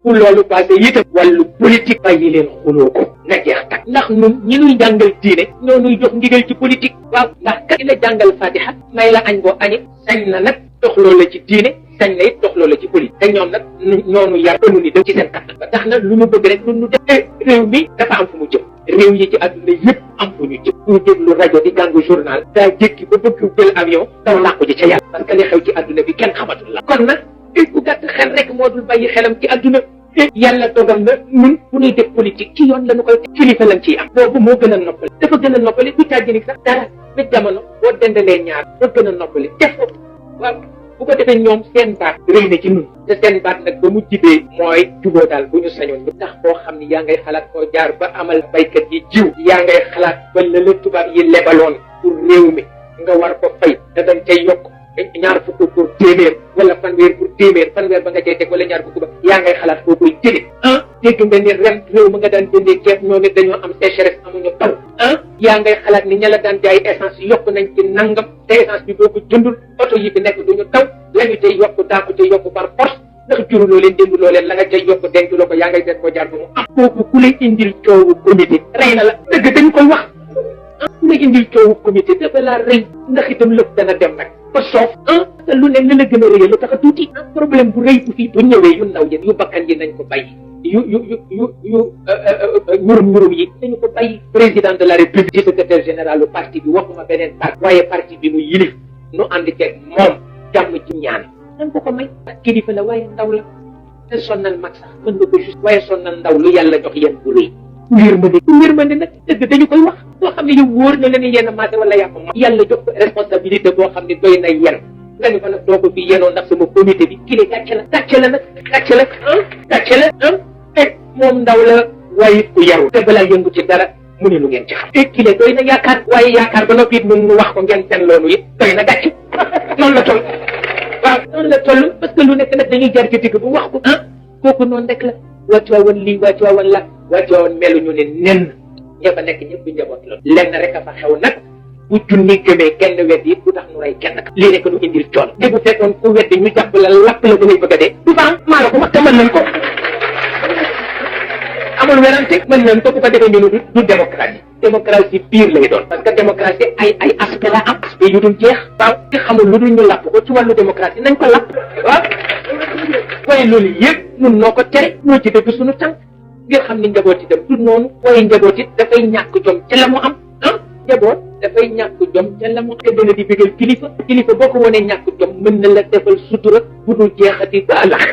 pour loolu passé itam wàllu politique bàyyi leen xuloo ko na jeex tak ndax ñun ñi nuy jàngal diine ñoo nuy jox ndigal ci politique waaw ndax kat ki la jàngal fatiha may la añ boo añi sañ na nag doxloo la ci diine sañ na it doxloo la ci politique te ñoom nag ñoonu yar ënu ni def ci seen kattan ba tax na lu ñu bëgg rek lu ñu def réew mi dafa am fu mu jëm réew yi ci àdduna yëpp am fu ñu jëm pour déglu rajo di jàng journal daa jékki ba bëgg jël avion daw làqu ji ca yàlla parce que li xew ci àdduna bi kenn xamatul la kon nag ku gàtt xel rek moo dul bàyyi xelam ci àdduna yàlla dogal na ñun bu ñuy def politique ci yoon la ñu koy kilifa lañ ciy am boobu moo gën a noppali dafa gën a noppali du tàjjini sax dara ba jamono boo dendalee ñaar moo gën a noppali def ko waaw bu ko defee ñoom seen baat rëy na ci ñun te seen baat nag ba mu jibee mooy juboo daal bu ñu sañoon ñu tax boo xam ni yaa ngay xalaat koo jaar ba amal baykat yi jiw yaa ngay xalaat ba la la tubaab yi lebaloon pour réew mi nga war ko fay te dañ cay yokk ñaar fukk pour téeméer wala fanweer pour téeméer fanweer ba nga cay teg wala ñaar fukk ba yaa ngay xalaat koo koy jëlee dégg nga ni ren réew ma nga daan jëndee ceeb ñoom it dañoo am sécheresse amuñu taw yaa ngay xalaat ni ña la daan jaay essence yokk nañ ci nangam te essence bi boo ko jëndul oto yi fi nekk duñu taw lañu cay yokk daa ko cay yokk par force ndax juruloo leen dénduloo leen la nga cay yokk denc loo ko yaa ngay seet koo jaar ba mu am kooku ku lay indil coowu comité rey na la dëgg dañu koy wax ku lay indil coowu comité dafa laa rëy ndax itam lépp dana dem nag ba soof te lu ne la gën a rëy lu tax a tuuti problème bu rëy bu fii bu ñëwee yu ndaw yi yu bakkan yi nañ ko bàyyi yu ñurum yi dañu ko bàyyi président de la république secrétaire général parti bi waxuma beneen parti waaye parti bi mu yilif nu ànd ceeg moom jàmm ci ñaan dañ ko may ak kilifa la waaye ndaw la te sonnal mag sax mën nga ko juste waaye sonnal ndaw lu yàlla jox yéen bu rëy yërmande nag dëgg dañu koy wax boo xam ne yow wóor na la ni yenn maate wala yàpp ma yàlla jox ko responsabilité boo xam ne doy na yen nga ni ko nag doo ko fi yenoo ndax sama comité bi kii gàcce la moom ndaw la waaye ku yaru te balaa yëngu ci dara mu ne lu ngeen ci xam kii doy na yaakaar waaye yaakaar ba noppi it nu wax ko ngeen seen loolu it doy na gàcce noonu la toll waaw noonu la toll parce que lu nekk nag dañuy jar ci digg bu wax ko kooku noonu rek la wàccuwaawoon lii wàccuwaawoon la wàccuwaawoon meluñu ne nen ña fa nekk ñëpp njaboot la lenn rek a fa xew nag bu junni gëmee kenn wedd it bu tax nu rey kenn ka lii rek nu indil coono te bu fekkoon ku weddi ñu jàpp la lapp la ba ngay bëgg a dee du fa am maa la ko wax te mën nañ ko amul werante mën nañ ko bu ko defee ñu ne du démocratie pire lay doon parce que démocratie ay aspect la am aspect yu dul jeex waaw te xamul lu dul ñu lapp ko ci wàllu démocratie nañ ko lapp waaw waaye loolu yëpp nun noo ko tere noo ci dëgg suñu tànk ngir xam ni njaboot itam du noonu waaye njaboot it dafay ñàkk jom ca la mu am njaboot dafay ñàkk jom ca la mu am te dana di bégal kilifa boo ko wanee ñàkk jom mën na la defal sutura bu dul jeexati ba àllax